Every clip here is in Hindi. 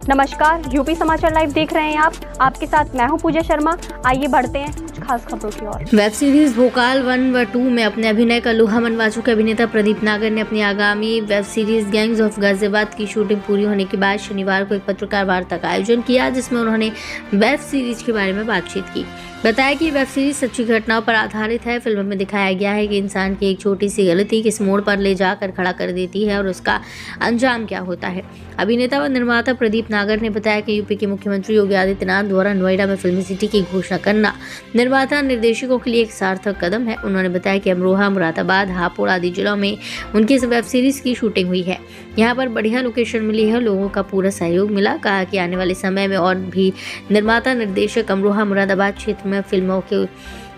नमस्कार, यूपी समाचार लाइव देख रहे हैं आप। आपके साथ मैं हूं पूजा शर्मा। आइए बढ़ते हैं कुछ खास खबरों की ओर। वेब सीरीज भोकाल 1 व 2 में अपने अभिनय का लोहा मनवा चुके अभिनेता प्रदीप नागर ने अपनी आगामी web series gangs of Ghaziabad की शूटिंग पूरी होने के बाद शनिवार को एक पत्रकार वार्ता का आयोजन किया, जिसमें उन्होंने वेब सीरीज के बारे में बातचीत की। बताया कि वेब सीरीज सच्ची घटनाओं पर आधारित है। फिल्म में दिखाया गया है कि इंसान की एक छोटी सी गलती किस मोड़ पर ले जाकर खड़ा कर देती है और उसका अंजाम क्या होता है। अभिनेता व निर्माता प्रदीप नागर ने बताया कि यूपी के मुख्यमंत्री योगी आदित्यनाथ द्वारा नोएडा में फिल्मी सिटी की घोषणा करना निर्माता निर्देशकों के लिए एक सार्थक कदम है। उन्होंने बताया कि अमरोहा, मुरादाबाद, हापुड़ आदि जिलों में उनकी इस वेब सीरीज की शूटिंग हुई है। यहाँ पर बढ़िया लोकेशन मिली है, लोगों का पूरा सहयोग मिला। कहा कि आने वाले समय में और भी निर्माता निर्देशक अमरोहा, मुरादाबाद क्षेत्र में फिल्मों के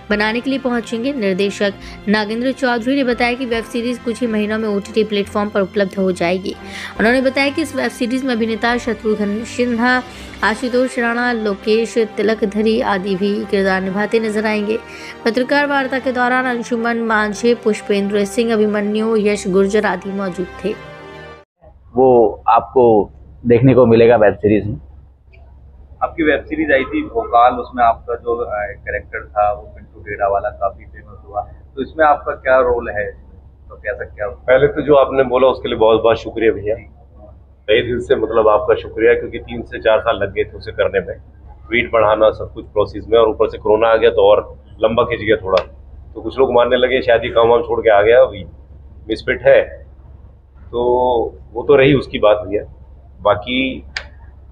बनाने के लिए पहुंचेंगे। निर्देशक नागेंद्र चौधरी ने बताया कि वेब सीरीज कुछ ही महीनों में OTT प्लेटफॉर्म पर उपलब्ध हो जाएगी। उन्होंने बताया कि इस वेब सीरीज में अभिनेता शत्रुघ्न सिन्हा, आशुतोष राणा, लोकेश तिलकधरी आदि भी किरदार निभाते नजर आएंगे। पत्रकार वार्ता के दौरान अंशुमन मांझे, पुष्पेंद्र सिंह, अभिमन्यु, यश गुर्जर आदि मौजूद थे। वो आपको देखने को मिलेगा वेब सीरीज में। आपकी वेब सीरीज आई थी भोकाल, उसमें आपका जो कैरेक्टर था वो पिंटू डेढ़ा वाला काफी फेमस हुआ, तो इसमें आपका क्या रोल है, तो कैसा क्या? पहले तो जो आपने बोला उसके लिए बहुत बहुत शुक्रिया भैया, तहे दिल से मतलब आपका शुक्रिया, क्योंकि 3 से 4 साल लग गए थे उसे करने में, ट्वीट बढ़ाना सब कुछ प्रोसेस में, और ऊपर से कोरोना आ गया तो और लंबा खिंच गया थोड़ा। तो कुछ लोग मानने लगे शायद ये काम वाम छोड़ के आ गया, अभी मिसफिट है, तो वो तो रही उसकी बात भैया। बाकी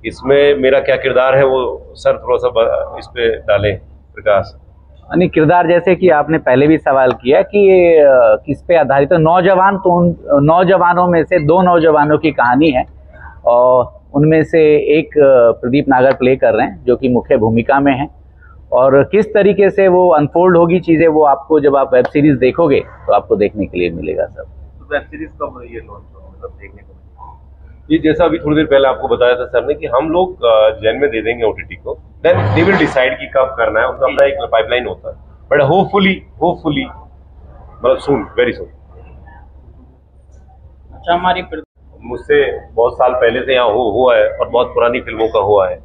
इसमें मेरा क्या किरदार है वो सर थोड़ा सा इस पे डालें प्रकाश। यानी किरदार, जैसे कि आपने पहले भी सवाल किया कि ये किस पे आधारित है। नौजवान, तो उन नौजवानों में से 2 नौजवानों की कहानी है और उनमें से एक प्रदीप नागर प्ले कर रहे हैं जो कि मुख्य भूमिका में है, और किस तरीके से वो अनफोल्ड होगी चीज़ें वो आपको जब आप वेब सीरीज देखोगे तो आपको देखने के लिए मिलेगा सब। तो वेब सीरीज कब ये लॉन्च होगा, मतलब देखने को? ये जैसा अभी थोड़ी देर पहले आपको बताया था सर ने कि हम लोग जैन में दे देंगे OTT को, देन दे विल डिसाइड कि कब करना है, उनका अपना एक पाइपलाइन होता है, बट होपफुली मतलब सून, वेरी सून। अच्छा, हमारी मुझसे बहुत साल पहले से यहाँ हुआ है और बहुत पुरानी फिल्मों का हुआ है।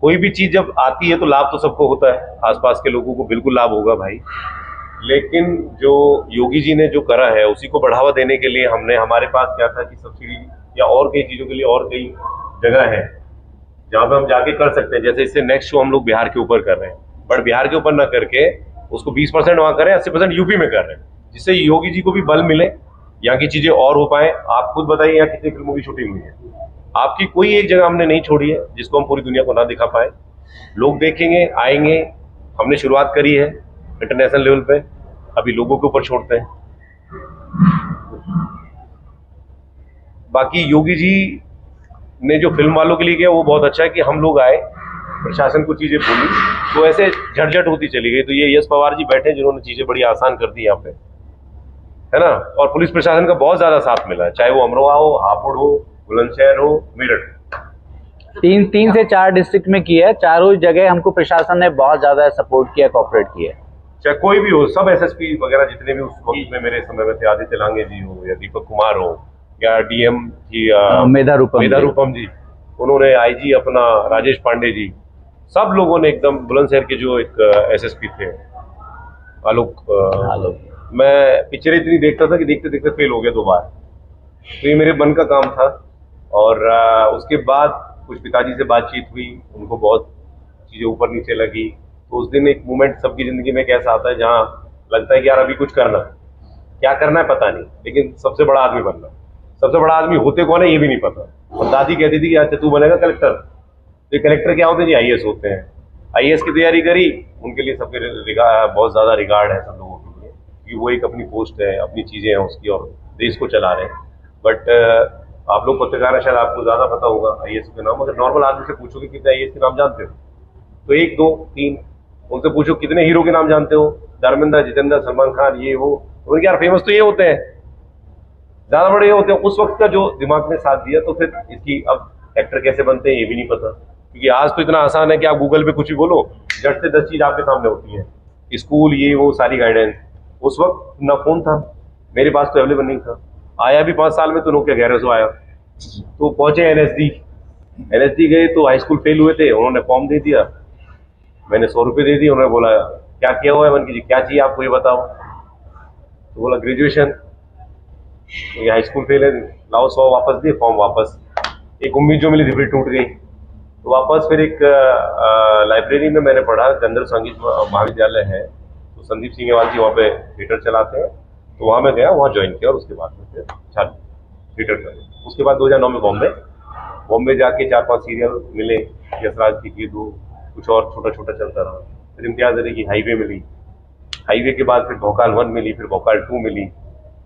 कोई भी चीज जब आती है तो लाभ तो सबको होता है, आसपास के लोगों को बिल्कुल लाभ होगा भाई, लेकिन जो योगी जी ने जो करा है उसी को बढ़ावा देने के लिए हमने, हमारे पास क्या था कि सब्सिडी या और कई चीजों के लिए और कई जगह है जहाँ पे हम जाके कर सकते हैं। जैसे इससे नेक्स्ट शो हम लोग बिहार के ऊपर कर रहे हैं, बट बिहार के ऊपर ना करके उसको 20% वहाँ करें, 80% यूपी में कर रहे हैं, जिससे योगी जी को भी बल मिले, यहाँ की चीजें और हो पाए। आप खुद बताइए यहाँ कितनी फिल्मों की शूटिंग हुई है, आपकी कोई एक जगह हमने नहीं छोड़ी है जिसको हम पूरी दुनिया को ना दिखा पाए। लोग देखेंगे, आएंगे, हमने शुरुआत करी है इंटरनेशनल लेवल पे, अभी लोगों के ऊपर छोड़ते हैं। बाकी योगी जी ने जो फिल्म वालों के लिए किया वो बहुत अच्छा है कि हम लोग आए, प्रशासन को चीजें बोली तो ऐसे झटझट होती चली गई। तो ये यश पवार जी बैठे जिन्होंने चीजें बड़ी आसान कर दी यहाँ पे, है ना, और पुलिस प्रशासन का बहुत ज्यादा साथ मिला है, चाहे वो अमरोहा हो, हापुड़ हो, बुलंदशहर हो, मेरठ। 3 से 4 डिस्ट्रिक्ट में किया है, चारों जगह हमको प्रशासन ने बहुत ज्यादा सपोर्ट किया, कोऑपरेट किया। चाहे कोई भी हो, सब SSP वगैरह जितने भी उस वक्त में मेरे समय में थे, आदित्य लांगे जी हो या दीपक कुमार हो या DM जी मेधा रूपम जी, उन्होंने IG अपना राजेश पांडे जी, सब लोगों ने एकदम, बुलंदशहर के जो एक SSP थे आलोक, मैं पिक्चर इतनी देखता था कि देखते देखते फेल हो गया 2 बार, तो ये मेरे मन का काम था। और उसके बाद कुछ पिताजी से बातचीत हुई, उनको बहुत चीज़ें ऊपर नीचे लगी, तो उस दिन एक मोमेंट सबकी ज़िंदगी में कैसा आता है जहाँ लगता है कि यार अभी कुछ करना है, क्या करना है पता नहीं, लेकिन सबसे बड़ा आदमी बनना। सबसे बड़ा आदमी होते कौन है ये भी नहीं पता, और दादी कहती थी कि अच्छा तू बनेगा कलेक्टर, तो ये कलेक्टर क्या होते हैं जी, IAS होते हैं। IAS की तैयारी करी, उनके लिए सबके बहुत ज़्यादा रिगार्ड है सब लोगों के लिए, कि वो एक अपनी पोस्ट है, अपनी चीज़ें हैं उसकी, और देश को चला रहे हैं। बट आप लोग पत्रकार है, शायद आपको ज़्यादा पता होगा IAS के नाम, अगर नॉर्मल आदमी से पूछोगे कितने IAS के नाम जानते हो, तो 1, 2, 3, उनसे पूछो कितने हीरो के नाम जानते हो, धर्मेंद्र, जितेंद्र, सलमान खान, ये वो, उनके यार फेमस तो ये होते हैं, ज्यादा बड़े होते हैं। उस वक्त का जो दिमाग ने साथ दिया, तो फिर इसकी अब एक्टर कैसे बनते हैं ये भी नहीं पता, क्योंकि आज तो इतना आसान है कि आप गूगल पे कुछ भी बोलो, झट से 10 चीज आपके सामने होती है, स्कूल ये वो सारी गाइडेंस। उस वक्त ना फोन था, मेरे पास तो अवेलेबल नहीं था, आया भी 5 साल में तो नोकिया 1100 आया, तो पहुंचे NSD, LSD गए तो हाई स्कूल फेल हुए थे, उन्होंने फॉर्म दे दिया, मैंने 100 रुपये दे दिए, उन्होंने बोला क्या किया हुआ है, मैंने जी क्या चाहिए आपको ये बताओ, तो बोला ग्रेजुएशन, तो ये हाई स्कूल फेल है, लाओ 100 वापस दिए, फॉर्म वापस। एक उम्मीद जो मिली थी फिर टूट गई, तो वापस फिर एक लाइब्रेरी में मैंने पढ़ा, गंधर्व संगीत महाविद्यालय है, तो संदीप सिंह जी वहाँ पे थिएटर चलाते हैं, तो वहाँ मैं गया, वहाँ ज्वाइन किया और उसके बाद में फिर चालू थिएटर कर। उसके बाद 2009 में बॉम्बे जाके 4-5 सीरियल मिले, यशराज की 2, कुछ और छोटा छोटा चलता रहा। फिर इम्तियाज अली की हाईवे मिली, हाईवे के बाद फिर भोकाल 1 मिली, फिर भोकाल 2 मिली।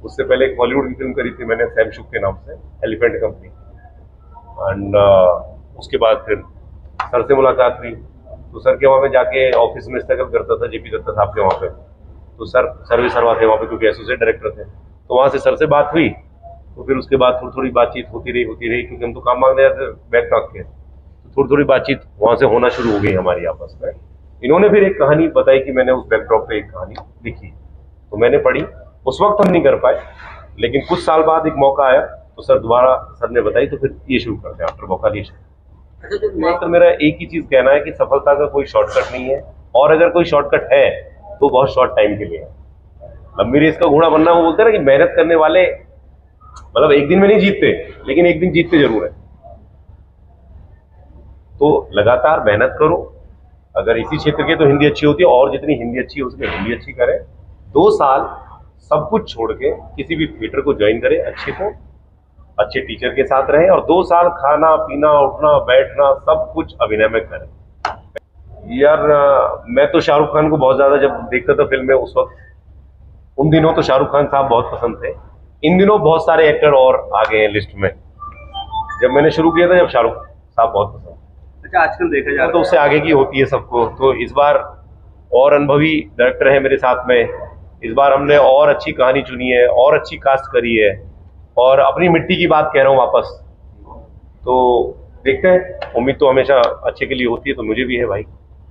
उससे पहले एक बॉलीवुड की फिल्म करी थी मैंने सैम शुक के नाम से, एलिफेंट कंपनी, एंड उसके बाद फिर सर से मुलाकात हुई, तो सर के वहाँ में जाके ऑफिस में स्ट्रगल करता था, JP दत्ता साहब के वहाँ पे, तो सर सर्विस सरवा थे वहाँ पे क्योंकि एसोसिएट डायरेक्टर थे, तो वहाँ से सर से बात हुई, तो फिर उसके बाद थोड़ी थोड़ी बातचीत होती रही क्योंकि हम तो काम मांगने जाते बैक टॉक के, तो थोड़ी थोड़ी बातचीत वहाँ से होना शुरू हो गई हमारी आपस में। इन्होंने फिर एक कहानी बताई कि मैंने उस बैकड्रॉप पे एक कहानी लिखी, तो मैंने पढ़ी, उस वक्त हम नहीं कर पाए, लेकिन कुछ साल बाद एक मौका आया, तो सर दोबारा सर ने बताई, तो फिर ये शुरू करते हैं आफ्टर भोकाल। तो मेरा एक ही चीज कहना है कि सफलता का कोई शॉर्टकट नहीं है, और अगर कोई शॉर्टकट है तो बहुत शॉर्ट टाइम के लिए है। लंबी रेस का घोड़ा बनना, वो बोलते हैं ना कि मेहनत करने वाले मतलब एक दिन में नहीं जीतते, लेकिन एक दिन जीतते जरूर है। तो लगातार मेहनत करो, अगर इसी क्षेत्र के तो हिंदी अच्छी होती है, और जितनी हिंदी अच्छी है उसमें हिंदी अच्छी करें। 2 साल सब कुछ छोड़ के किसी भी थिएटर को ज्वाइन करें, अच्छे टीचर के साथ रहें, और 2 साल खाना पीना उठना बैठना सब कुछ अभिनय में करें। यार मैं तो शाहरुख खान को बहुत ज्यादा जब देखता था फिल्म में, उस वक्त उन दिनों तो शाहरुख खान साहब बहुत पसंद थे। इन दिनों बहुत सारे एक्टर और आ गए हैं लिस्ट में, जब मैंने शुरू किया था जब शाहरुख साहब बहुत पसंद। अच्छा, आजकल देखा जा रहा है तो उससे आगे की होती है सबको, तो इस बार और अनुभवी डायरेक्टर है मेरे साथ में, इस बार हमने और अच्छी कहानी चुनी है, और अच्छी कास्ट करी है, और अपनी मिट्टी की बात कह रहा हूँ वापस, तो देखते हैं। उम्मीद तो हमेशा अच्छे के लिए होती है, तो मुझे भी है भाई,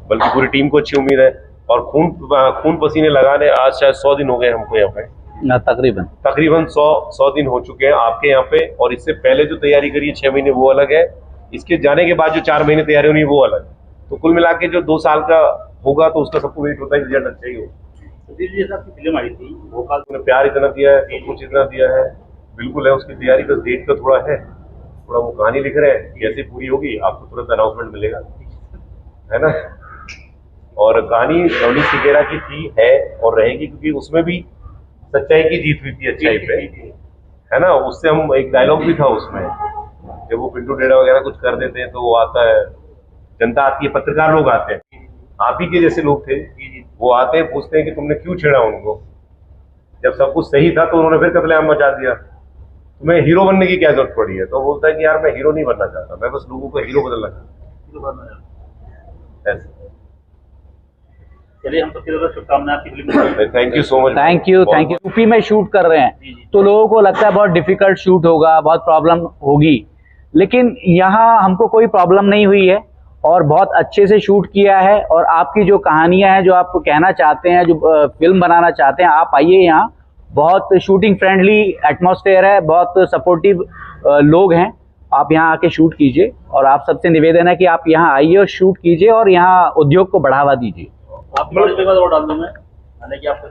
बल्कि पूरी टीम को अच्छी उम्मीद है, और खून पसीने लगाने आज शायद 100 दिन हो गए हमको यहाँ पे, तकरीबन 100 दिन हो चुके हैं आपके यहाँ पे, और इससे पहले जो तैयारी करी है 6 महीने वो अलग है, इसके जाने के बाद जो 4 महीने तैयारी होनी है वो अलग। तो कुल मिला के जो 2 साल का होगा तो उसका सबको वेट होता है, रिजल्ट अच्छा ही हो। जैसे आपकी फिल्म आई थी भोकाल, ने प्यार इतना दिया है, सब कुछ इतना दिया है, बिल्कुल है, उसकी तैयारी बस डेट का थोड़ा है, थोड़ा वो कहानी लिख रहे हैं, कैसे पूरी होगी आपको तुरंत अनाउंसमेंट मिलेगा, है ना। और कहानी लवली सिगेरा की थी, है और रहेगी, क्योंकि उसमें भी सच्चाई की जीत हुई थी अच्छाई पे, है ना। उससे हम एक डायलॉग भी था उसमें, जब वो पिंटू डेढ़ा वगैरह कुछ कर देते हैं तो वो आता है, जनता आती है, पत्रकार लोग आते हैं, आप ही के जैसे लोग थे, वो आते हैं पूछते हैं कि तुमने क्यों छेड़ा उनको, जब सब कुछ सही था तो उन्होंने फिर कत्लेआम मचा दिया, तुम्हें हीरो बनने की क्या जरूरत पड़ी है। तो बोलता है कि यार मैं हीरो नहीं बनना चाहता, मैं बस लोगों को हीरो बदलना चाहता। चलिए, हम सबकी तरफ शुभकामनाएं आपकी फिल्म में। Thank you so much. Thank you. UP में शूट कर रहे हैं तो लोगों को लगता है बहुत डिफिकल्ट शूट होगा, बहुत प्रॉब्लम होगी, लेकिन यहाँ हमको कोई प्रॉब्लम नहीं हुई है, और बहुत अच्छे से शूट किया है। और आपकी जो कहानियां हैं, जो आप कहना चाहते हैं, जो फिल्म बनाना चाहते हैं, आप आइए यहाँ, बहुत शूटिंग फ्रेंडली एटमॉस्फेयर है, बहुत सपोर्टिव लोग हैं, आप यहाँ आके शूट कीजिए। और आप सबसे निवेदन है कि आप यहाँ आइए और शूट कीजिए, और यहाँ उद्योग को बढ़ावा दीजिए। आप डाल दूं मैं, हालांकि आपको